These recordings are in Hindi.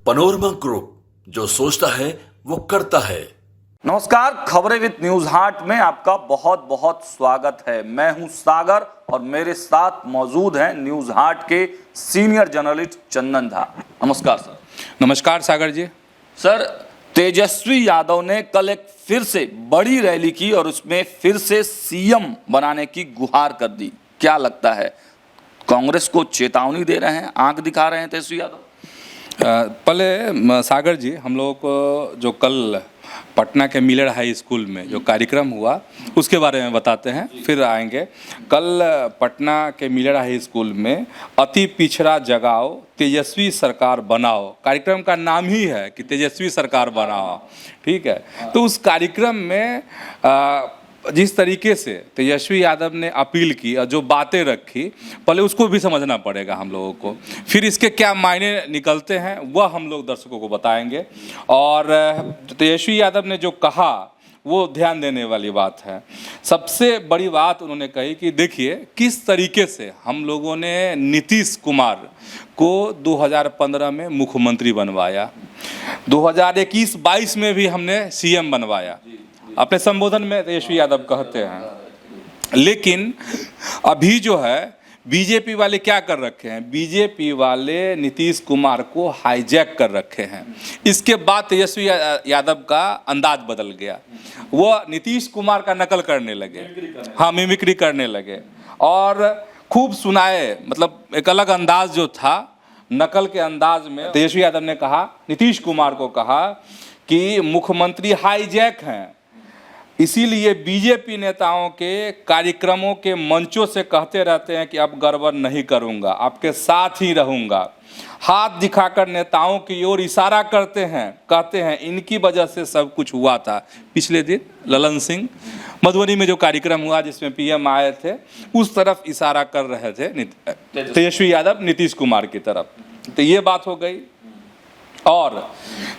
पनोरमा ग्रुप, जो सोचता है वो करता है। नमस्कार, खबरें विद न्यूज हाट में आपका बहुत बहुत स्वागत है। मैं हूं सागर और मेरे साथ मौजूद हैं न्यूज हाट के सीनियर जर्नलिस्ट चंदन झा। नमस्कार सर। नमस्कार सागर जी। सर, तेजस्वी यादव ने कल एक फिर से बड़ी रैली की और उसमें फिर से सीएम बनाने की गुहार कर दी। क्या लगता है, कांग्रेस को चेतावनी दे रहे हैं, आंख दिखा रहे हैं तेजस्वी यादव? पहले सागर जी, हम लोगों को जो कल पटना के मिलर हाई स्कूल में जो कार्यक्रम हुआ उसके बारे में बताते हैं, फिर आएंगे। कल पटना के मिलर हाई स्कूल में अति पिछड़ा जगाओ तेजस्वी सरकार बनाओ, कार्यक्रम का नाम ही है कि तेजस्वी सरकार बनाओ, ठीक है। तो उस कार्यक्रम में जिस तरीके से तेजस्वी यादव ने अपील की और जो बातें रखी, पहले उसको भी समझना पड़ेगा हम लोगों को, फिर इसके क्या मायने निकलते हैं वह हम लोग दर्शकों को बताएंगे। और तेजस्वी यादव ने जो कहा वो ध्यान देने वाली बात है। सबसे बड़ी बात उन्होंने कही कि देखिए किस तरीके से हम लोगों ने नीतीश कुमार को 2015 में मुख्यमंत्री बनवाया, 2021-22 में भी हमने सीएम बनवाया, अपने संबोधन में तेजस्वी यादव कहते हैं। लेकिन अभी जो है बीजेपी वाले क्या कर रखे हैं, बीजेपी वाले नीतीश कुमार को हाईजैक कर रखे हैं। इसके बाद तेजस्वी यादव का अंदाज बदल गया, वो नीतीश कुमार का नकल करने लगे, हाँ मिमिक्री करने लगे और खूब सुनाए। मतलब एक अलग अंदाज जो था, नकल के अंदाज में तेजस्वी यादव ने कहा, नीतीश कुमार को कहा कि मुख्यमंत्री हाईजैक हैं, इसीलिए बीजेपी नेताओं के कार्यक्रमों के मंचों से कहते रहते हैं कि अब गड़बड़ नहीं करूंगा, आपके साथ ही रहूंगा। हाथ दिखाकर नेताओं की ओर इशारा करते हैं, कहते हैं इनकी वजह से सब कुछ हुआ था। पिछले दिन ललन सिंह मधुबनी में जो कार्यक्रम हुआ जिसमें पीएम आए थे, उस तरफ इशारा कर रहे थे तेजस्वी यादव नीतीश कुमार की तरफ। तो ये बात हो गई। और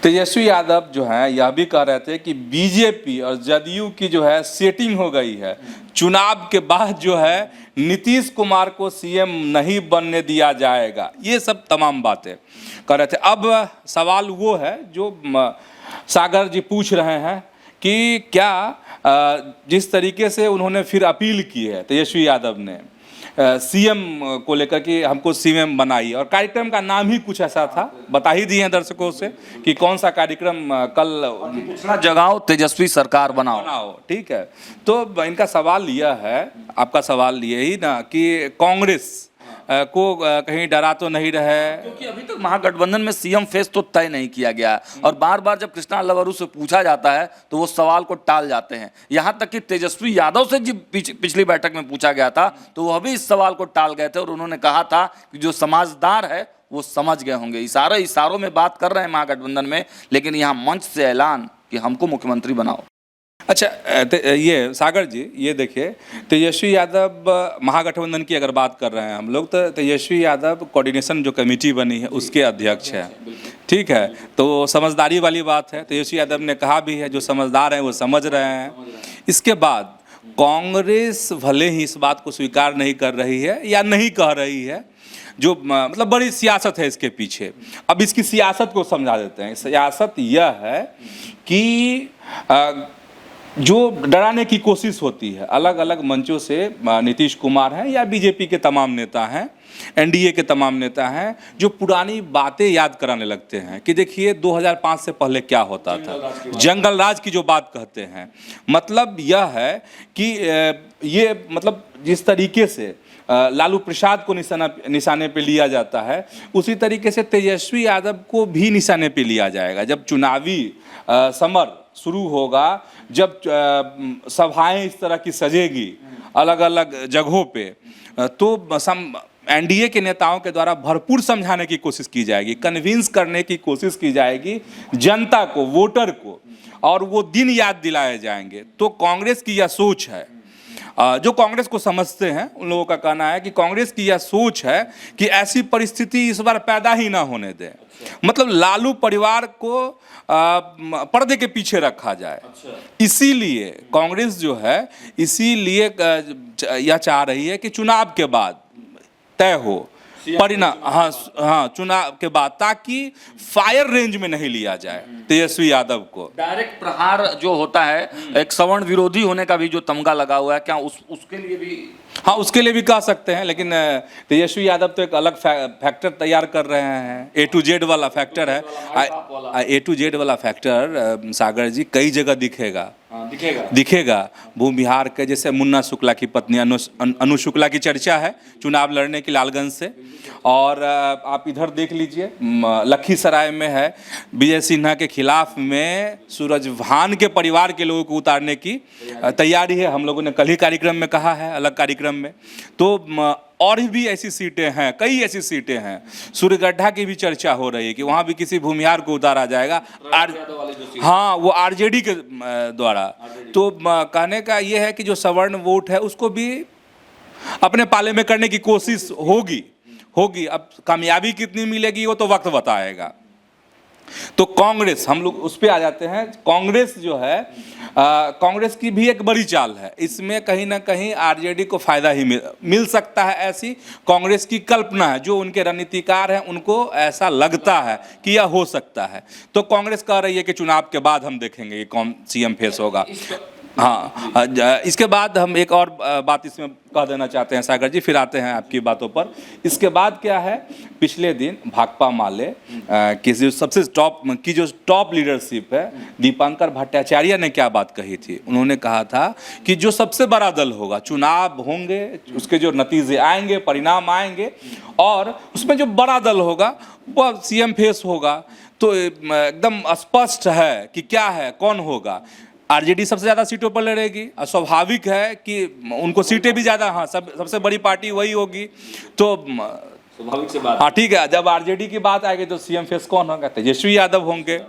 तेजस्वी यादव जो है यह भी कह रहे थे कि बीजेपी और जदयू की जो है सेटिंग हो गई है, चुनाव के बाद जो है नीतीश कुमार को सीएम नहीं बनने दिया जाएगा। ये सब तमाम बातें कर रहे थे। अब सवाल वो है जो सागर जी पूछ रहे हैं कि क्या जिस तरीके से उन्होंने फिर अपील की है तेजस्वी यादव ने सीएम को लेकर कि हमको सीएम बनाइए, और कार्यक्रम का नाम ही कुछ ऐसा था, बता ही दिए हैं दर्शकों से कि कौन सा कार्यक्रम कल, जगाओ तेजस्वी सरकार बनाओ, ठीक है। तो इनका सवाल यह है, आपका सवाल यही ना कि कांग्रेस को कहीं डरा तो नहीं रहे, क्योंकि अभी तक महागठबंधन में सीएम फेस तो तय नहीं किया गया और बार बार जब कृष्णा लवरू से पूछा जाता है तो वो सवाल को टाल जाते हैं। यहां तक कि तेजस्वी यादव से जब पिछली बैठक में पूछा गया था तो वह भी इस सवाल को टाल गए थे और उन्होंने कहा था कि जो समझदार है वो समझ गए होंगे। इशारों में बात कर रहे हैं महागठबंधन में, लेकिन यहाँ मंच से ऐलान कि हमको मुख्यमंत्री बनाओ। अच्छा, ये सागर जी, ये देखिए तेजस्वी यादव महागठबंधन की अगर बात कर रहे हैं हम लोग, तो तेजस्वी यादव कोऑर्डिनेशन जो कमेटी बनी है उसके अध्यक्ष है, ठीक है। तो समझदारी वाली बात है, तेजस्वी यादव ने कहा भी है जो समझदार हैं वो समझ रहे हैं। इसके बाद कांग्रेस भले ही इस बात को स्वीकार नहीं कर रही है या नहीं कह रही है, जो मतलब बड़ी सियासत है इसके पीछे। अब इसकी सियासत को समझा देते हैं। सियासत यह है कि जो डराने की कोशिश होती है अलग अलग मंचों से, नीतीश कुमार हैं या बीजेपी के तमाम नेता हैं, एनडीए के तमाम नेता हैं, जो पुरानी बातें याद कराने लगते हैं कि देखिए 2005 से पहले क्या होता था, जंगल राज की जो बात कहते हैं। मतलब यह है कि ये मतलब जिस तरीके से लालू प्रसाद को निशाने पे लिया जाता है, उसी तरीके से तेजस्वी यादव को भी निशाने पे लिया जाएगा। जब चुनावी समर शुरू होगा, जब सभाएं इस तरह की सजेगी अलग अलग जगहों पे, तो एनडीए के नेताओं के द्वारा भरपूर समझाने की कोशिश की जाएगी, कन्विंस करने की कोशिश की जाएगी जनता को, वोटर को, और वो दिन याद दिलाए जाएंगे। तो कांग्रेस की यह सोच है, जो कांग्रेस को समझते हैं उन लोगों का कहना है कि कांग्रेस की यह सोच है कि ऐसी परिस्थिति इस बार पैदा ही ना होने दें। मतलब लालू परिवार को पर्दे के पीछे रखा जाए। इसीलिए कांग्रेस जो है इसीलिए यह चाह रही है कि चुनाव के बाद तय हो परिणाम, हाँ हाँ, चुनाव के बाद, ताकि फायर रेंज में नहीं लिया जाए तेजस्वी यादव को। डायरेक्ट प्रहार जो होता है, एक सवर्ण विरोधी होने का भी जो तमगा लगा हुआ है, क्या उसके लिए भी? हाँ, उसके लिए भी कह सकते हैं, लेकिन तेजस्वी यादव तो एक अलग फैक्टर तैयार कर रहे हैं। A to Z वाला फैक्टर है। A to Z वाला फैक्टर सागर जी कई जगह दिखेगा। दिखेगा। भूमिहार के, जैसे मुन्ना शुक्ला की पत्नी अनु शुक्ला की चर्चा है चुनाव लड़ने की लालगंज से, और आप इधर देख लीजिए लखीसराय में है, विजय सिन्हा के खिलाफ में सूरजभान के परिवार के लोगों को उतारने की तैयारी है। हम लोगों ने कल ही कार्यक्रम में कहा है, अलग कार्यक्रम में। तो और भी ऐसी सीटें हैं, कई ऐसी सीटें हैं। सूर्यगढ़ा की भी चर्चा हो रही है कि वहाँ भी किसी भूमिहार को उतारा जाएगा, हाँ, वो आरजेडी के द्वारा। तो कहने का ये है कि जो सवर्ण वोट है उसको भी अपने पाले में करने की कोशिश होगी। अब कामयाबी कितनी मिलेगी वो तो वक्त बताएगा। तो कांग्रेस, हम लोग उस पे आ जाते हैं। कांग्रेस जो है, कांग्रेस की भी एक बड़ी चाल है। इसमें कहीं ना कहीं आरजेडी को फायदा ही मिल सकता है, ऐसी कांग्रेस की कल्पना है। जो उनके रणनीतिकार हैं उनको ऐसा लगता है कि यह हो सकता है। तो कांग्रेस कह रही है कि चुनाव के बाद हम देखेंगे कि कौन सीएम फेस होगा। हाँ, इसके बाद हम एक और बात इसमें कह देना चाहते हैं सागर जी, फिर आते हैं आपकी बातों पर। इसके बाद क्या है, पिछले दिन भाकपा माले की जो सबसे टॉप लीडरशिप है, दीपांकर भट्टाचार्य ने क्या बात कही थी। उन्होंने कहा था कि जो सबसे बड़ा दल होगा, चुनाव होंगे, उसके जो नतीजे आएंगे, परिणाम आएंगे, और उसमें जो बड़ा दल होगा वह सीएम फेस होगा। तो एकदम स्पष्ट है कि क्या है, कौन होगा। आरजेडी सबसे ज़्यादा सीटों पर लड़ेगी, और स्वाभाविक है कि उनको सीटें भी ज़्यादा, हाँ, सबसे बड़ी पार्टी वही होगी। तो स्वाभाविक से बात, हाँ ठीक है, जब आरजेडी की बात आएगी तो सीएम फेस कौन होगा, तेजस्वी यादव होंगे।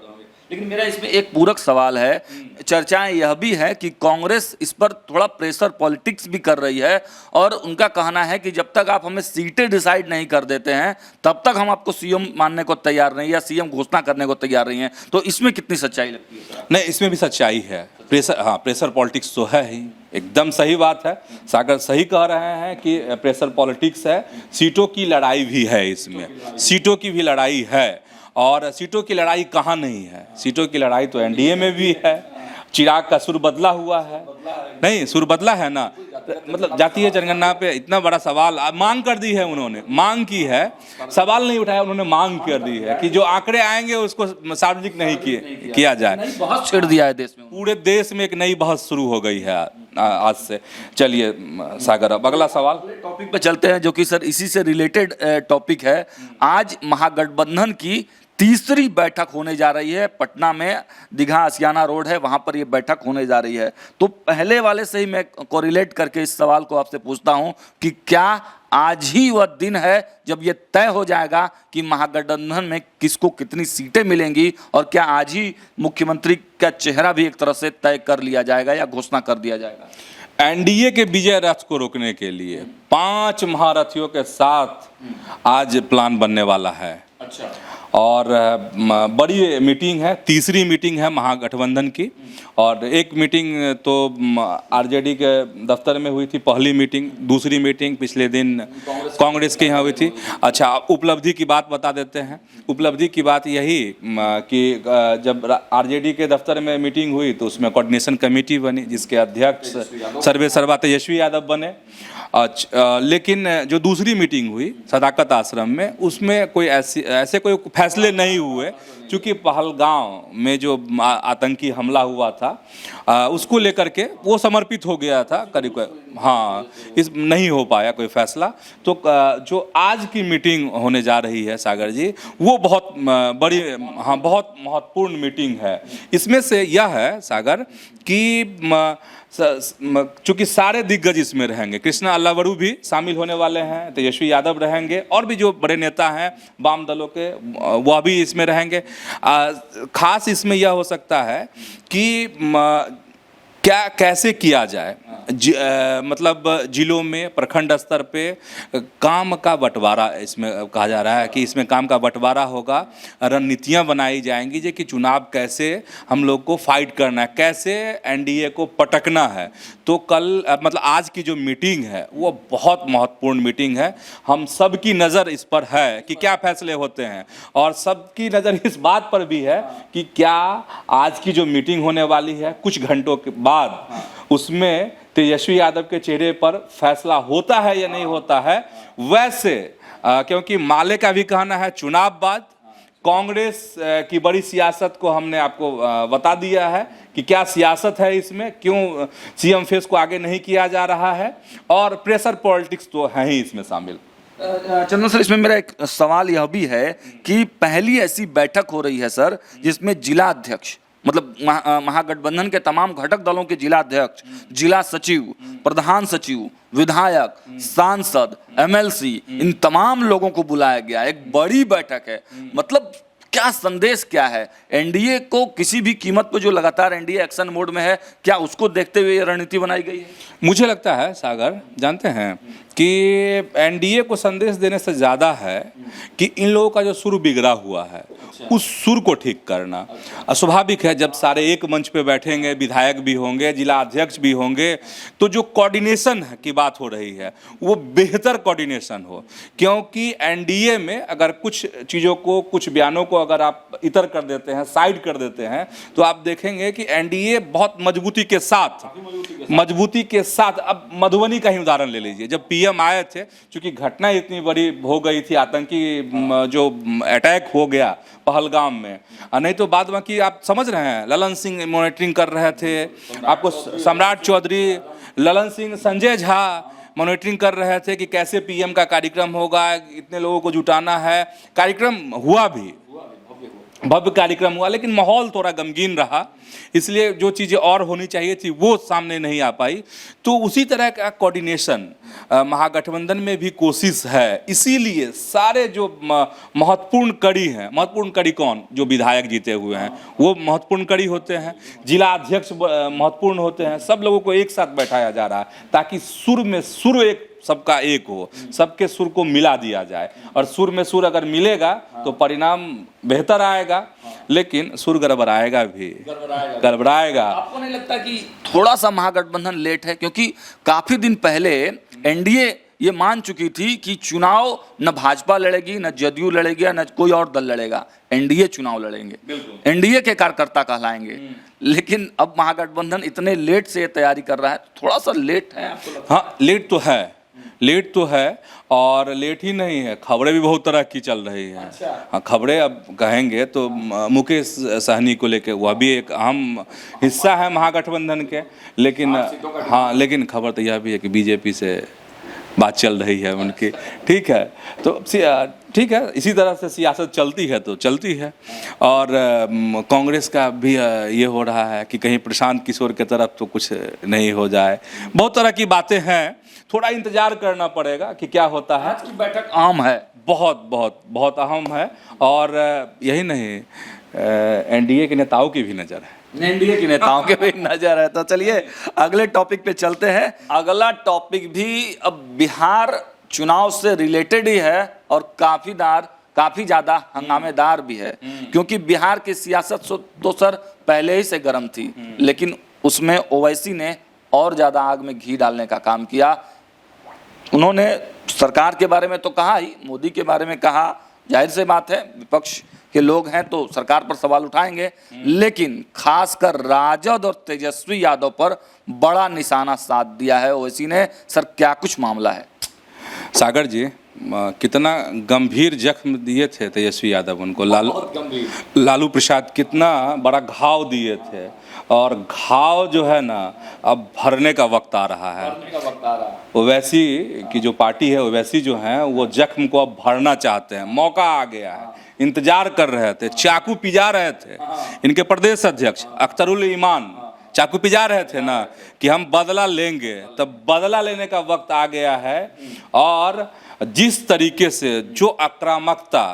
लेकिन मेरा इसमें एक पूरक सवाल है, चर्चाएं यह भी है कि कांग्रेस इस पर थोड़ा प्रेशर पॉलिटिक्स भी कर रही है, और उनका कहना है कि जब तक आप हमें सीटें डिसाइड नहीं कर देते हैं तब तक हम आपको सीएम मानने को तैयार नहीं, या सीएम घोषणा करने को तैयार नहीं है। तो इसमें कितनी सच्चाई लगती है? नहीं, इसमें भी सच्चाई है। प्रेशर, हाँ, प्रेशर पॉलिटिक्स तो है ही, एकदम सही बात है। सागर सही कह रहे हैं कि प्रेशर पॉलिटिक्स है। सीटों की लड़ाई भी है, इसमें सीटों की भी लड़ाई है। और सीटों की लड़ाई कहाँ नहीं है, सीटों की लड़ाई तो एनडीए में भी है। चिराग का सुर बदला हुआ है, नहीं, सुर बदला है ना, मतलब जातीय जनगणना पे इतना बड़ा सवाल मांग कर दी है, उन्होंने मांग की है, सवाल नहीं उठाया, उन्होंने मांग कर दी है कि जो आंकड़े आएंगे उसको सार्वजनिक नहीं किया जाए। बहुत छेड़ दिया है देश में, पूरे देश में एक नई बहस शुरू हो गई है आज से। चलिए सागर, अब अगला सवाल टॉपिक पे चलते हैं, जो कि सर इसी से रिलेटेड टॉपिक है। आज महागठबंधन की तीसरी बैठक होने जा रही है पटना में, दीघा आसियाना रोड है, वहां पर ये बैठक होने जा रही है। तो पहले वाले से ही मैं कोरिलेट करके इस सवाल को आपसे पूछता हूं कि क्या आज ही वह दिन है जब ये तय हो जाएगा कि महागठबंधन में किसको कितनी सीटें मिलेंगी, और क्या आज ही मुख्यमंत्री का चेहरा भी एक तरह से तय कर लिया जाएगा या घोषणा कर दिया जाएगा? एनडीए के विजय रथ को रोकने के लिए 5 महारथियों के साथ आज प्लान बनने वाला है। अच्छा। और बड़ी मीटिंग है, तीसरी मीटिंग है महागठबंधन की। और एक मीटिंग तो आरजेडी के दफ्तर में हुई थी, पहली मीटिंग। दूसरी मीटिंग पिछले दिन कांग्रेस के यहाँ हुई थी। अच्छा, उपलब्धि की बात बता देते हैं। उपलब्धि की बात यही कि जब आरजेडी के दफ्तर में मीटिंग हुई तो उसमें कोऑर्डिनेशन कमेटी बनी, जिसके अध्यक्ष सर्वे सर्वा तेजस्वी यादव बने। लेकिन जो दूसरी मीटिंग हुई सदाकत आश्रम में, उसमें कोई ऐसे कोई फैसले नहीं हुए, क्योंकि पहलगांव में जो आतंकी हमला हुआ था उसको लेकर के वो समर्पित हो गया था करीब, हाँ, इस नहीं हो पाया कोई फैसला। तो जो आज की मीटिंग होने जा रही है सागर जी, वो बहुत बड़ी, हाँ, बहुत महत्वपूर्ण मीटिंग है। इसमें से यह है सागर कि चूंकि सारे दिग्गज इसमें रहेंगे, कृष्णा अल्लावरू भी शामिल होने वाले हैं, तेजस्वी यादव रहेंगे, और भी जो बड़े नेता हैं वाम दलों के वह भी इसमें रहेंगे। खास इसमें यह हो सकता है कि क्या कैसे किया जाए, मतलब जिलों में प्रखंड स्तर पे काम का बंटवारा इसमें कहा जा रहा है कि इसमें काम का बंटवारा होगा, रणनीतियां बनाई जाएंगी जो कि चुनाव कैसे हम लोग को फाइट करना है, कैसे एनडीए को पटकना है। तो कल मतलब आज की जो मीटिंग है वो बहुत महत्वपूर्ण मीटिंग है। हम सब की नज़र इस पर है कि क्या फैसले होते हैं, और सबकी नज़र इस बात पर भी है कि क्या आज की जो मीटिंग होने वाली है कुछ घंटों के बाद उसमें तेजस्वी यादव के चेहरे पर फैसला होता है या नहीं होता है। वैसे क्योंकि माले का भी कहना है चुनाव बाद, कांग्रेस की बड़ी सियासत को हमने आपको बता दिया है कि क्या सियासत है इसमें, क्यों सीएम फेस को आगे नहीं किया जा रहा है, और प्रेशर पॉलिटिक्स तो है ही इसमें शामिल। चंदन सर, इसमें मेरा एक सवाल यह भी है कि पहली ऐसी बैठक हो रही है सर जिसमें जिला अध्यक्ष, मतलब महागठबंधन के तमाम घटक दलों के जिला अध्यक्ष, जिला सचिव, प्रधान सचिव, विधायक, सांसद, एमएलसी, इन तमाम लोगों को बुलाया गया। एक बड़ी बैठक है। मतलब क्या संदेश क्या है एनडीए को, किसी भी कीमत पर जो लगातार एनडीए एक्शन मोड में है, क्या उसको देखते हुए रणनीति बनाई गई है? मुझे लगता है सागर, जानते हैं कि एनडीए को संदेश देने से ज़्यादा है कि इन लोगों का जो सुर बिगड़ा हुआ है उस सुर को ठीक करना। स्वाभाविक है जब सारे एक मंच पे बैठेंगे, विधायक भी होंगे, जिला अध्यक्ष भी होंगे, तो जो कोऑर्डिनेशन की बात हो रही है वो बेहतर कोऑर्डिनेशन हो। क्योंकि एनडीए में अगर कुछ चीज़ों को, कुछ बयानों को अगर आप इतर कर देते हैं, साइड कर देते हैं, तो आप देखेंगे कि एनडीए बहुत मजबूती के साथ अब मधुबनी का ही उदाहरण ले लीजिए। जब पीएम आए थे, चूंकि घटना इतनी बड़ी हो गई थी, आतंकी जो अटैक हो गया पहलगाम में, नहीं तो बाद बाकी आप समझ रहे हैं, ललन सिंह मॉनिटरिंग कर रहे थे, आपको सम्राट चौधरी, ललन सिंह, संजय झा मॉनिटरिंग कर रहे थे कि कैसे पीएम का कार्यक्रम होगा, इतने लोगों को जुटाना है। कार्यक्रम हुआ भी, भव्य कार्यक्रम हुआ, लेकिन माहौल थोड़ा गमगीन रहा, इसलिए जो चीज़ें और होनी चाहिए थी वो सामने नहीं आ पाई। तो उसी तरह का कोऑर्डिनेशन महागठबंधन में भी कोशिश है। इसीलिए सारे जो महत्वपूर्ण कड़ी हैं, महत्वपूर्ण कड़ी कौन, जो विधायक जीते हुए हैं वो महत्वपूर्ण कड़ी होते हैं, जिला अध्यक्ष महत्वपूर्ण होते हैं, सब लोगों को एक साथ बैठाया जा रहा है ताकि सुर में सुर एक सबका एक हो, सबके सुर को मिला दिया जाए। और सुर में सुर अगर मिलेगा तो परिणाम बेहतर आएगा, लेकिन सुर गड़बड़ाएगा भी, गड़बड़ाएगा। आपको नहीं लगता कि थोड़ा सा महागठबंधन लेट है? क्योंकि काफी दिन पहले एनडीए ये मान चुकी थी कि चुनाव न भाजपा लड़ेगी, न जदयू लड़ेगी, न कोई और दल लड़ेगा, एनडीए चुनाव लड़ेंगे, एनडीए के कार्यकर्ता कहलाएंगे। लेकिन अब महागठबंधन इतने लेट से ये तैयारी कर रहा है, थोड़ा सा लेट है आपको लगता है? हाँ, लेट तो है, और लेट ही नहीं है, खबरें भी बहुत तरह की चल रही हैं। अच्छा। हाँ, खबरें अब कहेंगे तो मुकेश सहनी को लेके, वह भी एक अहम हिस्सा है महागठबंधन के, लेकिन हाँ, लेकिन खबर तो यह भी है कि बीजेपी से बात चल रही है उनकी। ठीक है, तो ठीक है, इसी तरह से सियासत चलती है तो चलती है। और कांग्रेस का भी ये हो रहा है कि कहीं प्रशांत किशोर के तरफ तो कुछ नहीं हो जाए। बहुत तरह की बातें हैं, थोड़ा इंतजार करना पड़ेगा कि क्या होता है। आज की बैठक अहम है, बहुत बहुत बहुत अहम है, और यही नहीं, एनडीए के नेताओं की भी नज़र है, एनडीए के नेताओं के भी नजर है। तो चलिए अगले टॉपिक पे चलते हैं। अगला टॉपिक भी अब बिहार चुनाव से रिलेटेड ही है और काफी ज्यादा हंगामेदार भी है, क्योंकि बिहार की सियासत तो सर पहले ही से गर्म थी, लेकिन उसमें ओवैसी ने और ज्यादा आग में घी डालने का काम किया। उन्होंने सरकार के बारे में तो कहा ही, मोदी के बारे में कहा, जाहिर से बात है विपक्ष के लोग हैं तो सरकार पर सवाल उठाएंगे, लेकिन खासकर राजद और तेजस्वी यादव पर बड़ा निशाना साध दिया है ओवैसी ने। सर क्या कुछ मामला है? सागर जी, कितना गंभीर जख्म दिए थे तेजस्वी यादव उनको, लालू प्रसाद कितना बड़ा घाव दिए थे, और घाव जो है ना अब भरने का वक्त आ रहा है। ओवैसी की जो पार्टी है, ओवैसी जो है वो जख्म को अब भरना चाहते हैं, मौका आ गया है, इंतजार कर रहे थे, चाकू पिजा रहे थे। इनके प्रदेश अध्यक्ष अख्तरुल ईमान चाकू पिजा रहे थे ना कि हम बदला लेंगे, तब बदला लेने का वक्त आ गया है। और जिस तरीके से जो आक्रामकता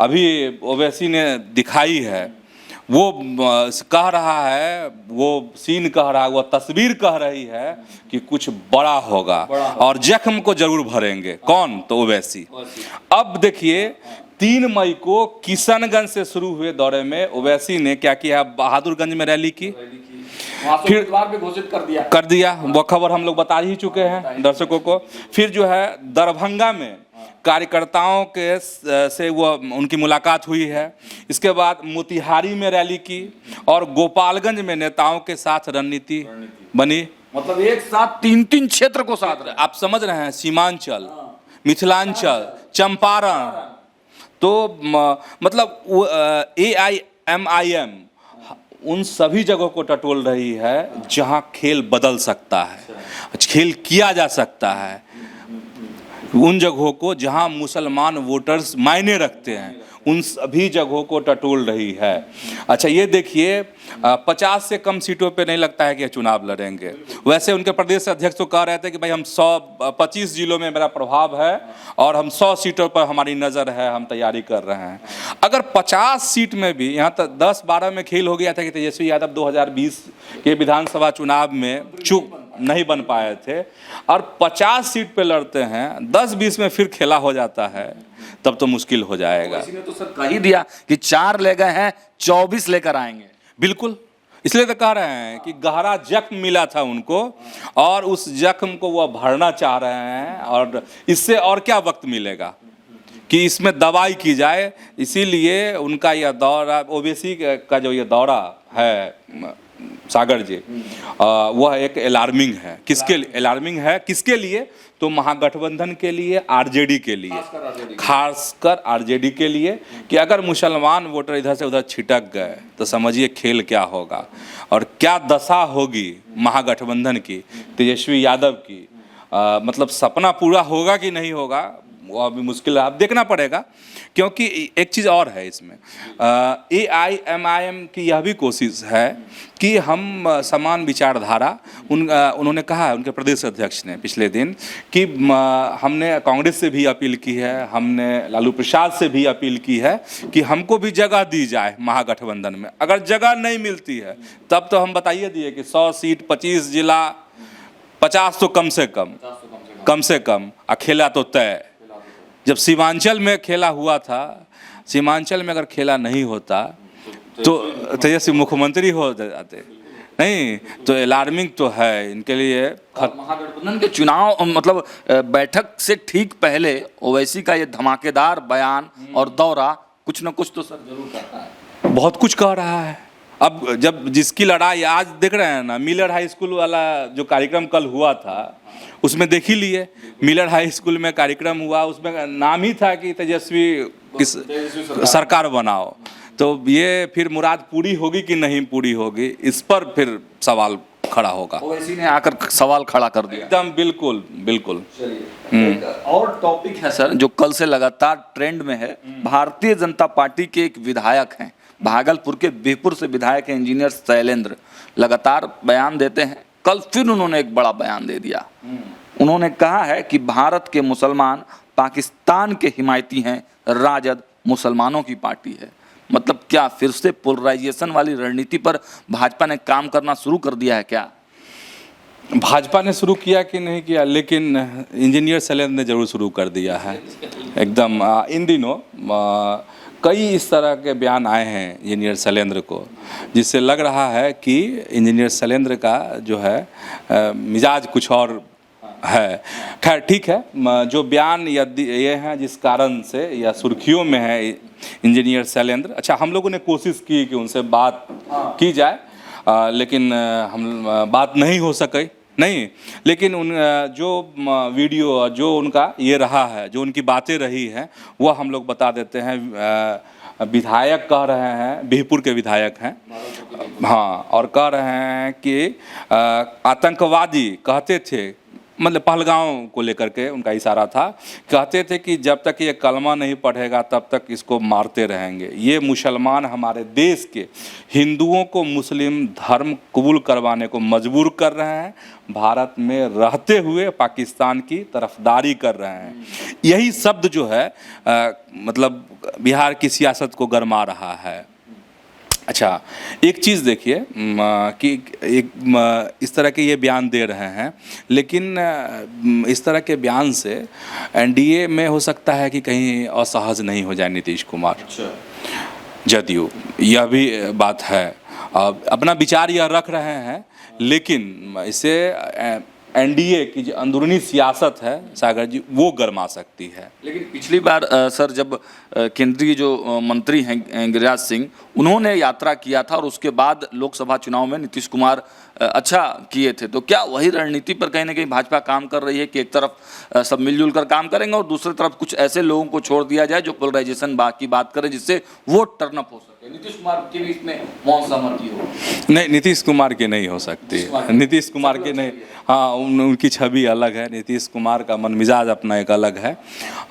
अभी ओवैसी ने दिखाई है वो कह रहा है, वो सीन कह रहा है, वो तस्वीर कह रही है कि कुछ बड़ा होगा और जख्म को जरूर भरेंगे। कौन? तो ओवैसी। अब देखिए 3 मई को किशनगंज से शुरू हुए दौरे में ओवैसी ने क्या किया? बहादुरगंज में रैली की, फिर भी घोषित कर दिया। वो खबर हम लोग बता ही चुके हैं दर्शकों को। फिर जो है दरभंगा में कार्यकर्ताओं के से वो उनकी मुलाकात हुई है। इसके बाद मोतिहारी में रैली की और गोपालगंज में नेताओं के साथ रणनीति बनी। मतलब एक साथ 3-3 क्षेत्र को साथ रहे। आप समझ रहे हैं, सीमांचल, मिथिलांचल, चंपारण, तो मतलब AIMIM उन सभी जगहों को टटोल रही है जहां खेल बदल सकता है, खेल किया जा सकता है। उन जगहों को जहां मुसलमान वोटर्स मायने रखते हैं, उन सभी जगहों को टटोल रही है। अच्छा ये देखिए 50 से कम सीटों पे नहीं लगता है कि चुनाव लड़ेंगे। वैसे उनके प्रदेश अध्यक्ष तो कह रहे थे कि भाई हम 125 जिलों में मेरा प्रभाव है और हम 100 सीटों पर हमारी नज़र है, हम तैयारी कर रहे हैं। अगर 50 सीट में भी, यहाँ तक 10-12 में खेल हो गया था कि तेजस्वी यादव 2020 के विधानसभा चुनाव में चुप नहीं बन पाए थे, और 50 सीट पे लड़ते हैं, 10-20 में फिर खेला हो जाता है, तब तो मुश्किल हो जाएगा। इसने तो सर कह ही दिया कि 4 ले गए हैं, 24 लेकर आएंगे। बिल्कुल, इसलिए तो कह रहे हैं कि गहरा जख्म मिला था उनको और उस जख्म को वो भरना चाह रहे हैं, और इससे और क्या वक्त मिलेगा कि इसमें दवाई की जाए। इसीलिए उनका यह दौरा, ओवैसी का जो ये दौरा है सागर जी, वह एक अलार्मिंग है। किसके लिए अलार्मिंग है? किसके लिए? तो महागठबंधन के लिए, आरजेडी के लिए, खासकर आरजेडी के लिए, कि अगर मुसलमान वोटर इधर से उधर छिटक गए तो समझिए खेल क्या होगा और क्या दशा होगी महागठबंधन की, तेजस्वी यादव की। मतलब सपना पूरा होगा कि नहीं होगा वो अभी मुश्किल है, अब देखना पड़ेगा। क्योंकि एक चीज़ और है इसमें, AIMIM की यह भी कोशिश है कि हम समान विचारधारा, उन्होंने कहा है, उनके प्रदेश अध्यक्ष ने पिछले दिन, कि हमने कांग्रेस से भी अपील की है, हमने लालू प्रसाद से भी अपील की है कि हमको भी जगह दी जाए महागठबंधन में। अगर जगह नहीं मिलती है तब तो हम बताइए दिए कि 100 सीट, 25 जिला, 50 तो कम से कम, खेला तो तय। जब सीमांचल में खेला हुआ था, सीमांचल में अगर खेला नहीं होता तो तेजस्वी मुख्यमंत्री हो जाते। नहीं तो अलार्मिंग तो है इनके लिए। महागठबंधन के चुनाव मतलब बैठक से ठीक पहले ओवैसी का ये धमाकेदार बयान और दौरा कुछ न कुछ तो सर जरूर करता है। बहुत कुछ कह रहा है। अब जब जिसकी लड़ाई आज देख रहे हैं ना, मिलर हाई स्कूल वाला जो कार्यक्रम कल हुआ था, उसमें देख ही लिए, मिलर हाई स्कूल में कार्यक्रम हुआ, उसमें नाम ही था कि तेजस्वी किस सरकार बनाओ। तो ये फिर मुराद पूरी होगी कि नहीं पूरी होगी, इस पर फिर सवाल खड़ा होगा। ओवैसी ने आकर सवाल खड़ा कर दिया एकदम, बिल्कुल बिल्कुल। एक और टॉपिक है सर जो कल से लगातार ट्रेंड में है। भारतीय जनता पार्टी के एक विधायक हैं, भागलपुर के बिहपुर से विधायक हैं इंजीनियर शैलेंद्र, लगातार बयान देते हैं। कल फिर उन्होंने एक बड़ा बयान दे दिया। उन्होंने कहा है कि भारत के मुसलमान पाकिस्तान के हिमायती हैं, राजद मुसलमानों की पार्टी है। मतलब क्या फिर से पोलराइजेशन वाली रणनीति पर भाजपा ने काम करना शुरू कर दिया है क्या? भाजपा ने शुरू किया कि नहीं किया, लेकिन इंजीनियर शैलेंद्र ने जरूर शुरू कर दिया है एकदम। इन दिनों कई इस तरह के बयान आए हैं इंजीनियर शैलेंद्र को, जिससे लग रहा है कि इंजीनियर शैलेंद्र का जो है मिजाज कुछ और है। खैर ठीक है, जो बयान यदि ये हैं जिस कारण से या सुर्खियों में है इंजीनियर शैलेंद्र, अच्छा हम लोगों ने कोशिश की कि उनसे बात की जाए, लेकिन हम बात नहीं हो सके नहीं। लेकिन उन जो वीडियो जो उनका ये रहा है, जो उनकी बातें रही हैं, वह हम लोग बता देते हैं। विधायक कह रहे हैं, बिहपुर के विधायक हैं, हाँ, और कह रहे हैं कि आतंकवादी कहते थे, मतलब पहलगांव को लेकर के उनका इशारा था, कहते थे कि जब तक ये कलमा नहीं पढ़ेगा तब तक इसको मारते रहेंगे। ये मुसलमान हमारे देश के हिंदुओं को मुस्लिम धर्म कबूल करवाने को मजबूर कर रहे हैं, भारत में रहते हुए पाकिस्तान की तरफदारी कर रहे हैं। यही शब्द जो है मतलब बिहार की सियासत को गरमा रहा है। अच्छा, एक चीज़ देखिए कि इस तरह के ये बयान दे रहे हैं, लेकिन इस तरह के बयान से एनडीए में हो सकता है कि कहीं असहज नहीं हो जाए नीतीश कुमार। जदयू, यह भी बात है। अपना विचार यह रख रहे हैं, लेकिन इसे एनडीए की जो अंदरूनी सियासत है सागर जी, वो गरमा सकती है। लेकिन पिछली बार सर जब केंद्रीय जो मंत्री हैं गिरिराज सिंह, उन्होंने यात्रा किया था और उसके बाद लोकसभा चुनाव में नीतीश कुमार अच्छा किए थे, तो क्या वही रणनीति पर कहीं ना कहीं भाजपा काम कर रही है कि एक तरफ सब मिलजुल कर काम करेंगे और दूसरी तरफ कुछ ऐसे लोगों को छोड़ दिया जाए जो पोलराइजेशन की बात करें, जिससे वोट टर्न अप हो सके? नीतीश कुमार के भी इसमें मौन सहमति हो? नहीं, नीतीश कुमार की नहीं हो सकती। नीतीश कुमार की नहीं, हाँ, उनकी छवि अलग है। नीतीश कुमार का मन मिजाज अपना एक अलग है।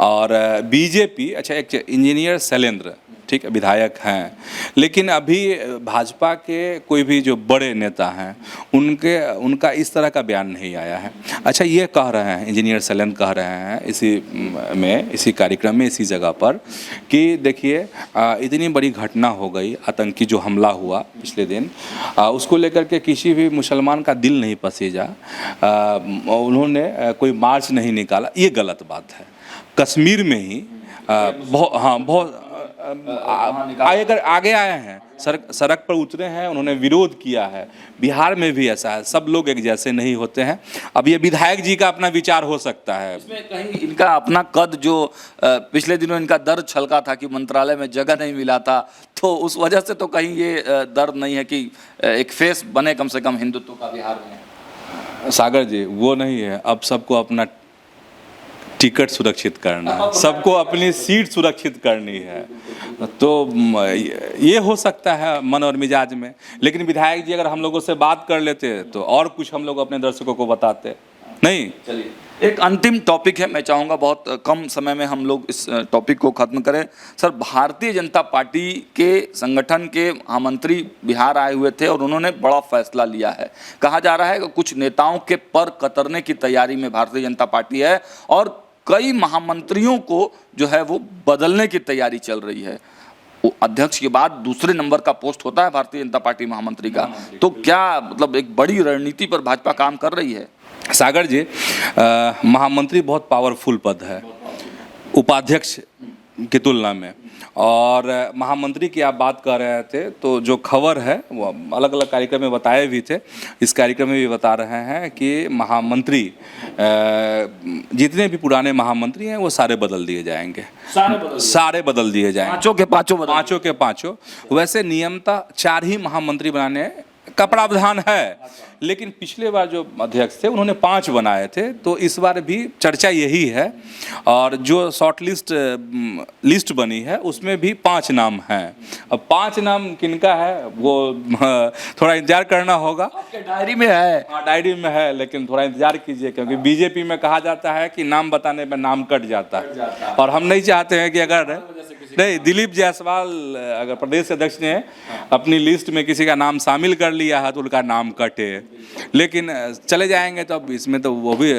और बीजेपी, अच्छा, एक इंजीनियर शैलेंद्र, ठीक है, विधायक हैं, लेकिन अभी भाजपा के कोई भी जो बड़े नेता हैं उनका इस तरह का बयान नहीं आया है। अच्छा, ये कह रहे हैं, इंजीनियर शैलेंद्र कह रहे हैं इसी कार्यक्रम में, इसी जगह पर, कि देखिए इतनी बड़ी घटना हो गई, आतंकी जो हमला हुआ पिछले दिन, उसको लेकर के किसी भी मुसलमान का दिल नहीं पसीजा, उन्होंने कोई मार्च नहीं निकाला। ये गलत बात है। कश्मीर में ही बहुत आगे आए हैं, सड़क पर उतरे हैं, उन्होंने विरोध किया है। बिहार में भी ऐसा है, सब लोग एक जैसे नहीं होते हैं। अब ये विधायक जी का अपना विचार हो सकता है। इसमें कहीं इनका अपना कद, जो पिछले दिनों इनका दर्द छलका था कि मंत्रालय में जगह नहीं मिला था, तो उस वजह से तो कहीं ये दर्द नहीं है कि एक फेस बने कम से कम हिंदुत्व का बिहार में? सागर जी, वो नहीं है। अब सबको अपना टिकट सुरक्षित करना है, सबको अपनी सीट सुरक्षित करनी है। तो ये हो सकता है मन और मिजाज में, लेकिन विधायक जी अगर हम लोगों से बात कर लेते तो और कुछ हम लोग अपने दर्शकों को बताते। नहीं, चलिए, एक अंतिम टॉपिक है, मैं चाहूँगा बहुत कम समय में हम लोग इस टॉपिक को खत्म करें। सर, भारतीय जनता पार्टी के संगठन के महामंत्री बिहार आए हुए थे और उन्होंने बड़ा फैसला लिया है। कहा जा रहा है कि कुछ नेताओं के पर कतरने की तैयारी में भारतीय जनता पार्टी है और कई महामंत्रियों को जो है वो बदलने की तैयारी चल रही है। वो अध्यक्ष के बाद दूसरे नंबर का पोस्ट होता है भारतीय जनता पार्टी महामंत्री का। तो क्या मतलब एक बड़ी रणनीति पर भाजपा काम कर रही है? सागर जी, महामंत्री बहुत पावरफुल पद है उपाध्यक्ष की तुलना में। और महामंत्री की आप बात कर रहे थे, तो जो खबर है वो अलग अलग कार्यक्रम में बताए भी थे, इस कार्यक्रम में भी बता रहे हैं कि महामंत्री, जितने भी पुराने महामंत्री हैं वो सारे बदल दिए जाएंगे। सारे बदल दिए जाएंगे, पांचों के पांचों। वैसे नियमतः 4 ही महामंत्री बनाने का प्रावधान है, लेकिन पिछले बार जो अध्यक्ष थे उन्होंने 5 बनाए थे, तो इस बार भी चर्चा यही है। और जो शॉर्ट लिस्ट बनी है उसमें भी 5 नाम हैं। अब 5 नाम किनका है वो थोड़ा इंतजार करना होगा। आपके डायरी में है? हाँ, डायरी में है, लेकिन थोड़ा इंतजार कीजिए, क्योंकि बीजेपी में कहा जाता है कि नाम बताने में नाम कट जाता है, और हम नहीं चाहते हैं कि अगर नहीं, दिलीप जायसवाल अगर प्रदेश अध्यक्ष ने अपनी लिस्ट में किसी का नाम शामिल कर लिया है तो उनका नाम कटे। लेकिन चले जाएंगे तो अब इसमें तो वो भी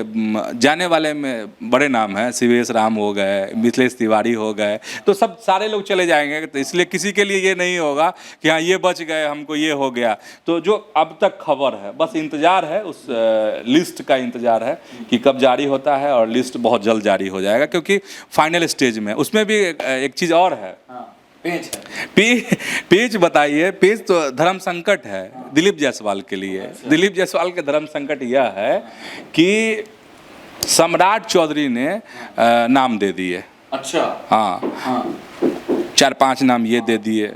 जाने वाले में बड़े नाम हैं, सीवीएस राम हो गए, मिथिलेश तिवारी हो गए, तो सब सारे लोग चले जाएंगे। तो इसलिए किसी के लिए ये नहीं होगा कि हाँ ये बच गए, हमको ये हो गया। तो जो अब तक खबर है, बस इंतजार है, उस लिस्ट का इंतजार है कि कब जारी होता है, और लिस्ट बहुत जल्द जारी हो जाएगा, क्योंकि फाइनल स्टेज में। उसमें भी एक चीज़ और है, पेज बताइए। पेज तो धर्म संकट है दिलीप जायसवाल के लिए। दिलीप जायसवाल के धर्म संकट यह है कि सम्राट चौधरी ने नाम दे दिए। अच्छा, हाँ, 4-5 नाम ये दे दिए,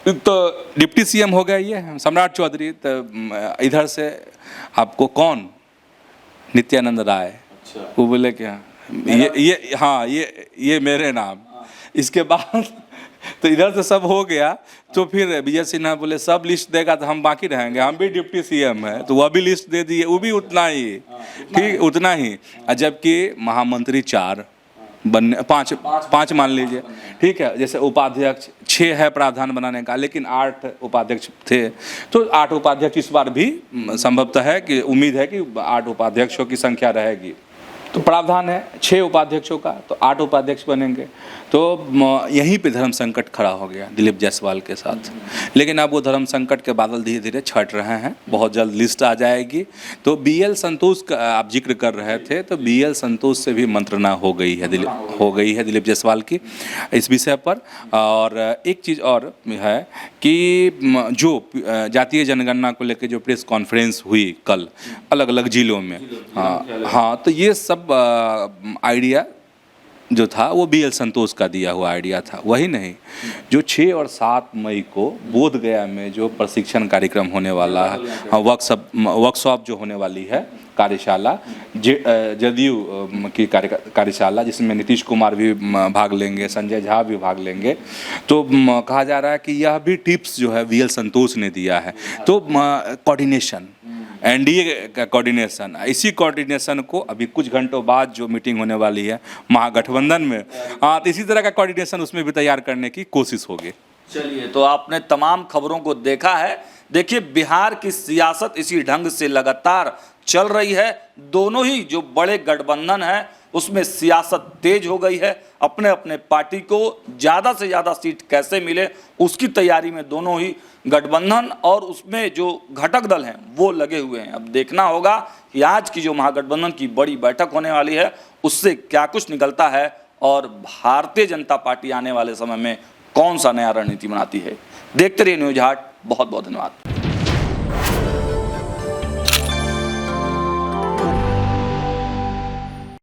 तो डिप्टी सीएम हो गया ये सम्राट चौधरी। तो इधर से आपको कौन, नित्यानंद राय। अच्छा। वो बोले क्या ये मेरे नाम। इसके बाद तो इधर से सब हो गया, तो फिर विजय सिन्हा बोले सब लिस्ट देगा तो हम बाकी रहेंगे, हम भी डिप्टी सीएम है, तो वह भी लिस्ट दे दिए, वो भी उतना ही, ठीक, उतना ही। जबकि महामंत्री 4 बनने, 5 मान लीजिए, ठीक है। जैसे उपाध्यक्ष 6 है प्रावधान बनाने का, लेकिन 8 उपाध्यक्ष थे, तो 8 उपाध्यक्ष इस बार भी संभवतः है कि उम्मीद है कि 8 उपाध्यक्षों की संख्या रहेगी। तो प्रावधान है 6 उपाध्यक्षों का, तो 8 उपाध्यक्ष बनेंगे। तो यहीं पे धर्म संकट खड़ा हो गया दिलीप जायसवाल के साथ। लेकिन अब वो धर्म संकट के बादल धीरे धीरे छट रहे हैं, बहुत जल्द लिस्ट आ जाएगी। तो BL संतोष का आप जिक्र कर रहे थे, तो BL संतोष से भी मंत्रणा हो गई है दिलीप जायसवाल की इस विषय पर। और एक चीज़ और है कि जो जातीय जनगणना को लेकर जो प्रेस कॉन्फ्रेंस हुई कल अलग अलग जिलों में, हाँ, तो ये सब आइडिया जो था वो BL संतोष का दिया हुआ आइडिया था। वही नहीं, जो 6 और 7 मई को बोध गया में जो प्रशिक्षण कार्यक्रम होने वाला है, हाँ, वर्कशॉप जो होने वाली है, कार्यशाला, जदयू की कार्यशाला, जिसमें नीतीश कुमार भी भाग लेंगे, संजय झा भी भाग लेंगे। तो कहा जा रहा है कि यह भी टिप्स जो है BL संतोष ने दिया है। तो कोऑर्डिनेशन, NDA का कोऑर्डिनेशन, इसी कोऑर्डिनेशन को अभी कुछ घंटों बाद जो मीटिंग होने वाली है महागठबंधन में, हाँ, तो इसी तरह का कोऑर्डिनेशन उसमें भी तैयार करने की कोशिश होगी। चलिए, तो आपने तमाम खबरों को देखा है। देखिए, बिहार की सियासत इसी ढंग से लगातार चल रही है। दोनों ही जो बड़े गठबंधन है उसमें सियासत तेज हो गई है। अपने अपने पार्टी को ज़्यादा से ज़्यादा सीट कैसे मिले उसकी तैयारी में दोनों ही गठबंधन और उसमें जो घटक दल हैं वो लगे हुए हैं। अब देखना होगा कि आज की जो महागठबंधन की बड़ी बैठक होने वाली है उससे क्या कुछ निकलता है और भारतीय जनता पार्टी आने वाले समय में कौन सा नया रणनीति बनाती है। देखते रहिए न्यूज़ हाट। बहुत बहुत धन्यवाद।